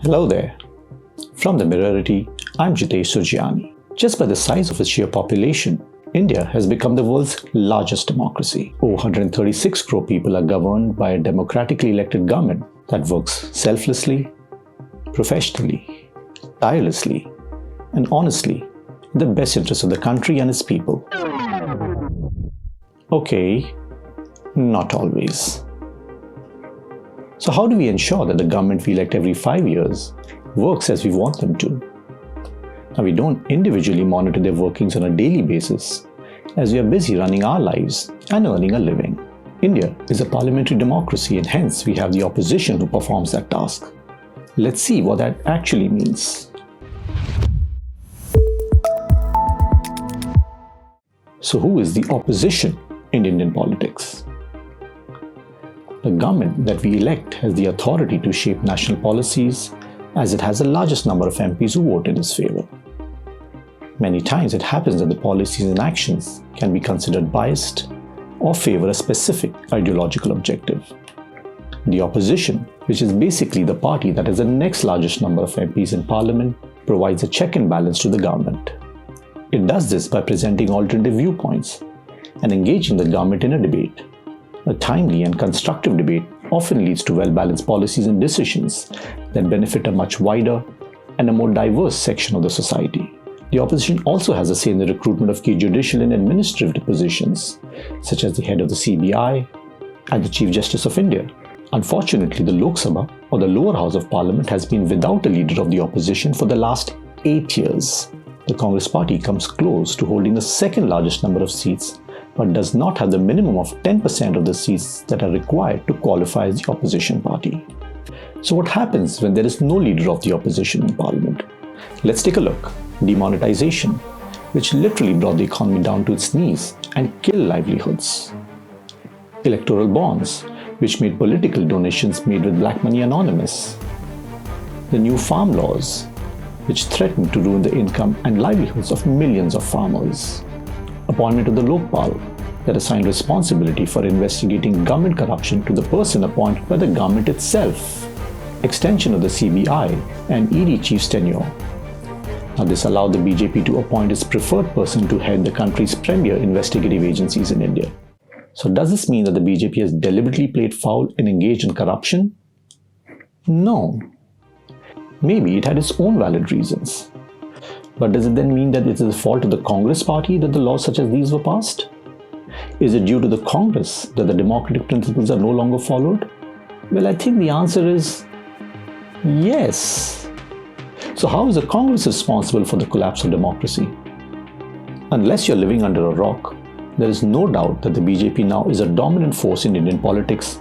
Hello there. From the Mirrority, I'm Jitesh Surjiani. Just by the size of its sheer population, India has become the world's largest democracy. Over 136 crore people are governed by a democratically elected government that works selflessly, professionally, tirelessly, and honestly in the best interest of the country and its people. Okay, not always. So how do we ensure that the government we elect every 5 years works as we want them to? Now, we don't individually monitor their workings on a daily basis, as we are busy running our lives and earning a living. India is a parliamentary democracy, and hence we have the opposition who performs that task. Let's see what that actually means. So who is the opposition in Indian politics? The government that we elect has the authority to shape national policies, as it has the largest number of MPs who vote in its favor. Many times it happens that the policies and actions can be considered biased or favor a specific ideological objective. The opposition, which is basically the party that has the next largest number of MPs in parliament, provides a check and balance to the government. It does this by presenting alternative viewpoints and engaging the government in a debate. A timely and constructive debate often leads to well-balanced policies and decisions that benefit a much wider and a more diverse section of the society. The opposition also has a say in the recruitment of key judicial and administrative positions, such as the head of the CBI and the Chief Justice of India. Unfortunately, the Lok Sabha, or the lower house of parliament, has been without a leader of the opposition for the last 8 years. The Congress party comes close to holding the second largest number of seats, but does not have the minimum of 10% of the seats that are required to qualify as the opposition party. So what happens when there is no leader of the opposition in parliament? Let's take a look. Demonetization, which literally brought the economy down to its knees and killed livelihoods. Electoral bonds, which made political donations made with black money anonymous. The new farm laws, which threatened to ruin the income and livelihoods of millions of farmers. Appointment of the Lokpal, that assigned responsibility for investigating government corruption to the person appointed by the government itself. Extension of the CBI and ED chief's tenure. Now, this allowed the BJP to appoint its preferred person to head the country's premier investigative agencies in India. So does this mean that the BJP has deliberately played foul and engaged in corruption? No. Maybe it had its own valid reasons. But does it then mean that it is the fault of the Congress party that the laws such as these were passed? Is it due to the Congress that the democratic principles are no longer followed? Well, I think the answer is yes. So how is the Congress responsible for the collapse of democracy? Unless you're living under a rock, there is no doubt that the BJP now is a dominant force in Indian politics,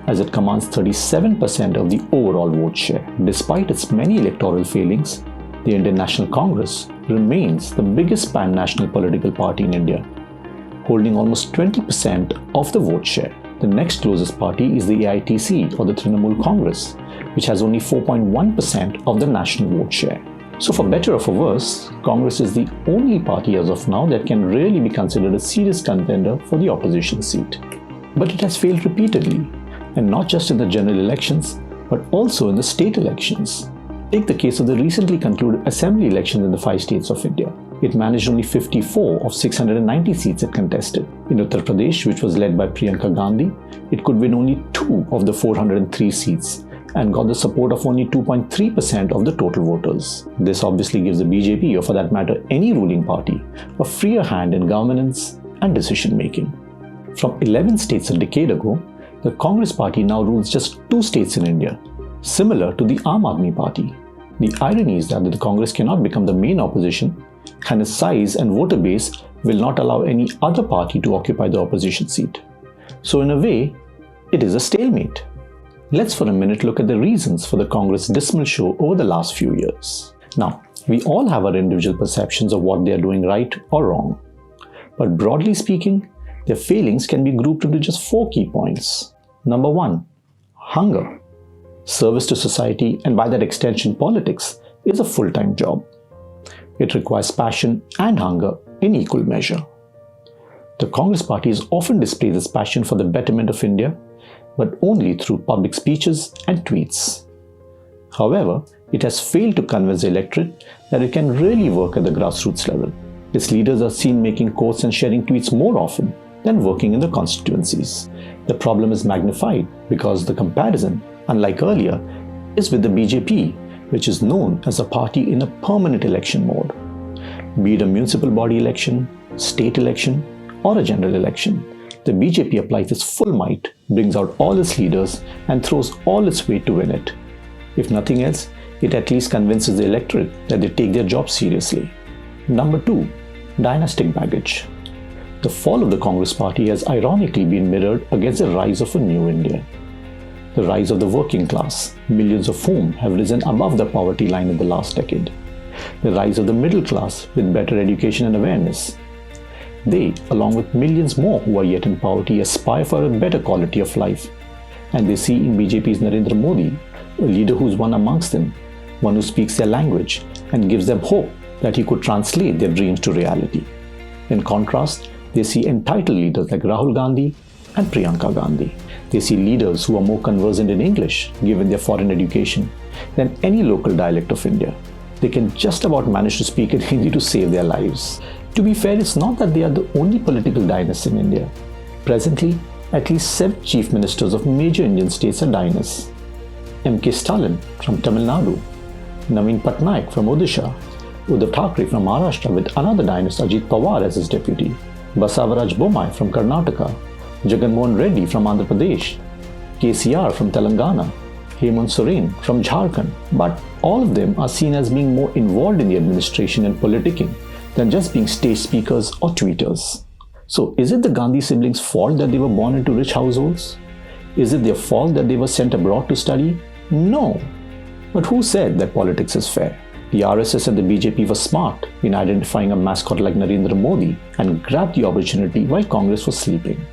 as it commands 37% of the overall vote share. Despite its many electoral failings, the Indian National Congress remains the biggest pan-national political party in India, holding almost 20% of the vote share. The next closest party is the AITC, or the Trinamool Congress, which has only 4.1% of the national vote share. So for better or for worse, Congress is the only party as of now that can really be considered a serious contender for the opposition seat. But it has failed repeatedly, and not just in the general elections, but also in the state elections. Take the case of the recently concluded assembly elections in the 5 states of India. It managed only 54 of 690 seats it contested. In Uttar Pradesh, which was led by Priyanka Gandhi, it could win only 2 of the 403 seats and got the support of only 2.3% of the total voters. This obviously gives the BJP, or for that matter any ruling party, a freer hand in governance and decision making. From 11 states a decade ago, the Congress party now rules just 2 states in India, similar to the Aam Aadmi Party. The irony is that the Congress cannot become the main opposition, and its size and voter base will not allow any other party to occupy the opposition seat. So in a way, it is a stalemate. Let's for a minute look at the reasons for the Congress' dismal show over the last few years. Now, we all have our individual perceptions of what they are doing right or wrong. But broadly speaking, their failings can be grouped into just 4 key points. Number 1, hunger. Service to society, and by that extension politics, is a full-time job. It requires passion and hunger in equal measure. The Congress party is often displays its passion for the betterment of India, but only through public speeches and tweets. However, it has failed to convince the electorate that it can really work at the grassroots level. Its leaders are seen making quotes and sharing tweets more often than working in the constituencies. The problem is magnified because the comparison, unlike earlier, is with the BJP, which is known as a party in a permanent election mode. Be it a municipal body election, state election, or a general election, the BJP applies its full might, brings out all its leaders, and throws all its weight to win it. If nothing else, it at least convinces the electorate that they take their job seriously. Number 2. Dynastic baggage. The fall of the Congress party has ironically been mirrored against the rise of a new India. The rise of the working class, millions of whom have risen above the poverty line in the last decade. The rise of the middle class with better education and awareness. They, along with millions more who are yet in poverty, aspire for a better quality of life. And they see in BJP's Narendra Modi a leader who is one amongst them, one who speaks their language and gives them hope that he could translate their dreams to reality. In contrast, they see entitled leaders like Rahul Gandhi and Priyanka Gandhi. They see leaders who are more conversant in English, given their foreign education, than any local dialect of India. They can just about manage to speak in Hindi to save their lives. To be fair, it's not that they are the only political dynasts in India. Presently, at least 7 chief ministers of major Indian states are dynasts. M.K. Stalin from Tamil Nadu, Naveen Patnaik from Odisha, Uddhav Thackeray from Maharashtra with another dynast Ajit Pawar as his deputy, Basavaraj Bommai from Karnataka, Jagan Mohan Reddy from Andhra Pradesh, KCR from Telangana, Hemant Soren from Jharkhand. But all of them are seen as being more involved in the administration and politicking than just being stage speakers or tweeters. So is it the Gandhi siblings' fault that they were born into rich households? Is it their fault that they were sent abroad to study? No. But who said that politics is fair? The RSS and the BJP were smart in identifying a mascot like Narendra Modi and grabbed the opportunity while Congress was sleeping.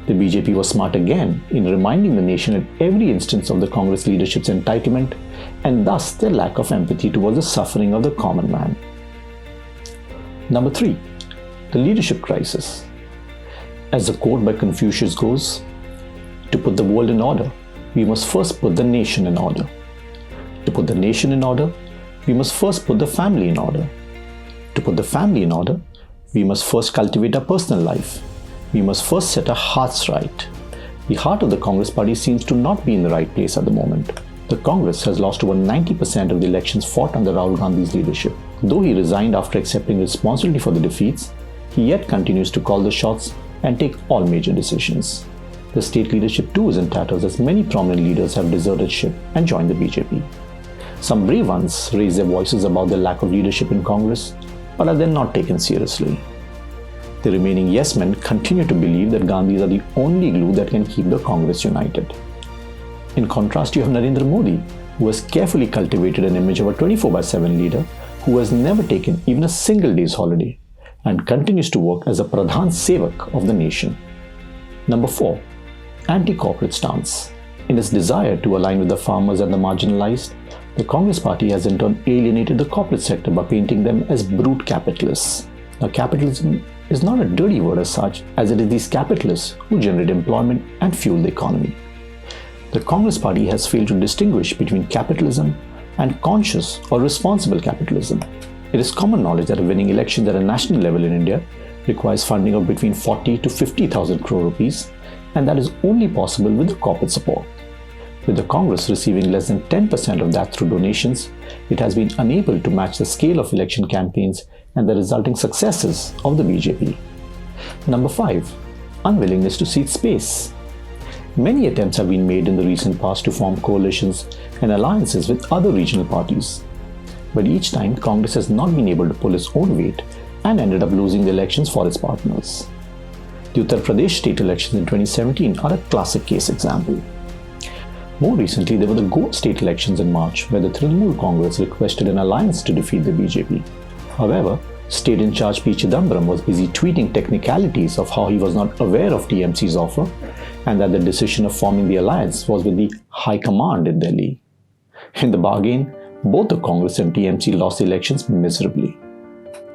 The BJP was smart again in reminding the nation at every instance of the Congress leadership's entitlement and thus their lack of empathy towards the suffering of the common man. Number 3. The leadership crisis. As the quote by Confucius goes, "To put the world in order, we must first put the nation in order. To put the nation in order, we must first put the family in order. To put the family in order, we must first cultivate our personal life. We must first set our hearts right." The heart of the Congress party seems to not be in the right place at the moment. The Congress has lost over 90% of the elections fought under Rahul Gandhi's leadership. Though he resigned after accepting responsibility for the defeats, he yet continues to call the shots and take all major decisions. The state leadership too is in tatters as many prominent leaders have deserted ship and joined the BJP. Some brave ones raise their voices about the lack of leadership in Congress, but are then not taken seriously. The remaining yes men continue to believe that Gandhis are the only glue that can keep the Congress united. In contrast, you have Narendra Modi, who has carefully cultivated an image of a 24/7 leader who has never taken even a single day's holiday and continues to work as a Pradhan Sevak of the nation. Number 4. Anti-corporate stance. In its desire to align with the farmers and the marginalized, the Congress party has in turn alienated the corporate sector by painting them as brute capitalists. Now, capitalism is not a dirty word as such, as it is these capitalists who generate employment and fuel the economy. The Congress party has failed to distinguish between capitalism and conscious or responsible capitalism. It is common knowledge that winning elections at a national level in India requires funding of between 40 to 50,000 crore rupees, and that is only possible with the corporate support. With the Congress receiving less than 10% of that through donations, it has been unable to match the scale of election campaigns and the resulting successes of the BJP. Number 5. Unwillingness to cede space. Many attempts have been made in the recent past to form coalitions and alliances with other regional parties. But each time, Congress has not been able to pull its own weight and ended up losing the elections for its partners. The Uttar Pradesh state elections in 2017 are a classic case example. More recently, there were the Goa state elections in March, where the Trinamool Congress requested an alliance to defeat the BJP. However, State in charge P. Chidambaram was busy tweeting technicalities of how he was not aware of TMC's offer and that the decision of forming the alliance was with the High Command in Delhi. In the bargain, both the Congress and TMC lost the elections miserably.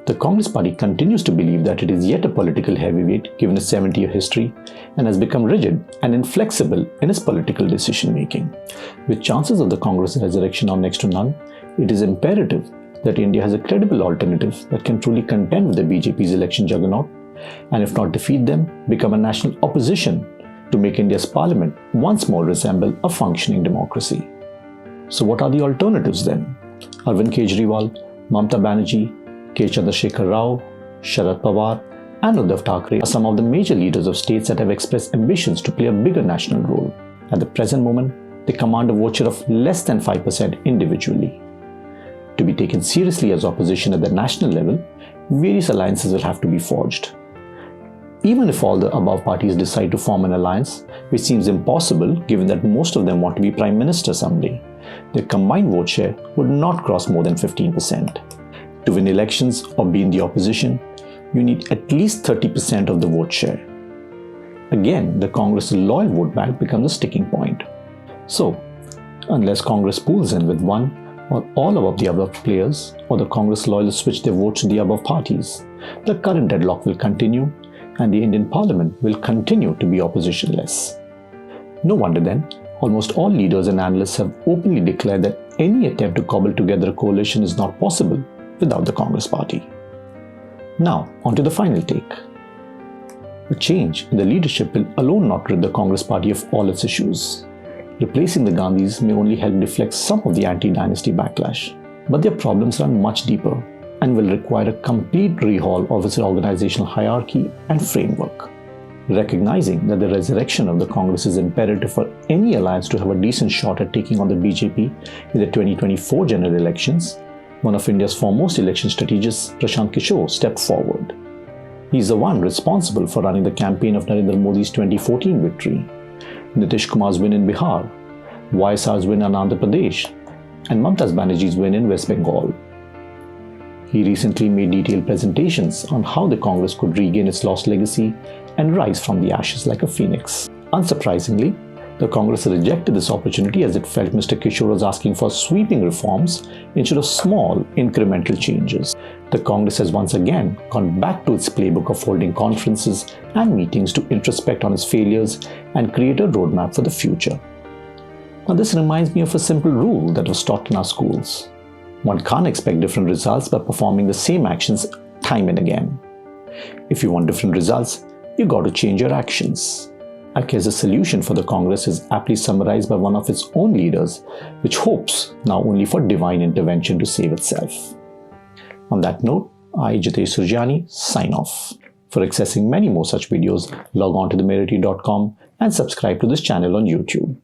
The Congress Party continues to believe that it is yet a political heavyweight given its 70-year history and has become rigid and inflexible in its political decision-making. With chances of the Congress resurrection now next to none, it is imperative that India has a credible alternative that can truly contend with the BJP's election juggernaut, and if not defeat them, become a national opposition to make India's parliament once more resemble a functioning democracy. So what are the alternatives then? Arvind Kejriwal, Mamata Banerjee, K. Chandrasekhar Rao, Sharad Pawar and Uddhav Thackeray are some of the major leaders of states that have expressed ambitions to play a bigger national role. At the present moment, they command a vote share of less than 5% individually. To be taken seriously as opposition at the national level, various alliances will have to be forged. Even if all the above parties decide to form an alliance, which seems impossible given that most of them want to be Prime Minister someday, their combined vote share would not cross more than 15%. To win elections or be in the opposition, you need at least 30% of the vote share. Again, the Congress' loyal vote bank becomes a sticking point. So, unless Congress pools in with one or all of the above players, or the Congress loyalists switch their votes to the above parties, the current deadlock will continue and the Indian Parliament will continue to be oppositionless. No wonder then, almost all leaders and analysts have openly declared that any attempt to cobble together a coalition is not possible without the Congress Party. Now, on to the final take. A change in the leadership will alone not rid the Congress Party of all its issues. Replacing the Gandhis may only help deflect some of the anti-dynasty backlash, but their problems run much deeper and will require a complete rehaul of its organizational hierarchy and framework. Recognizing that the resurrection of the Congress is imperative for any alliance to have a decent shot at taking on the BJP in the 2024 general elections, one of India's foremost election strategists, Prashant Kishore, stepped forward. He is the one responsible for running the campaign of Narendra Modi's 2014 victory, Nitish Kumar's win in Bihar, YSR's win in Andhra Pradesh, and Mamata Banerjee's win in West Bengal. He recently made detailed presentations on how the Congress could regain its lost legacy and rise from the ashes like a phoenix. Unsurprisingly, the Congress rejected this opportunity as it felt Mr. Kishore was asking for sweeping reforms instead of small, incremental changes. The Congress has once again gone back to its playbook of holding conferences and meetings to introspect on its failures and create a roadmap for the future. Now, this reminds me of a simple rule that was taught in our schools. One can't expect different results by performing the same actions time and again. If you want different results, you got to change your actions. I guess the solution for the Congress is aptly summarized by one of its own leaders, which hopes now only for divine intervention to save itself. On that note, I, Jitesh Surjani, sign off. For accessing many more such videos, log on to themirrorty.com and subscribe to this channel on YouTube.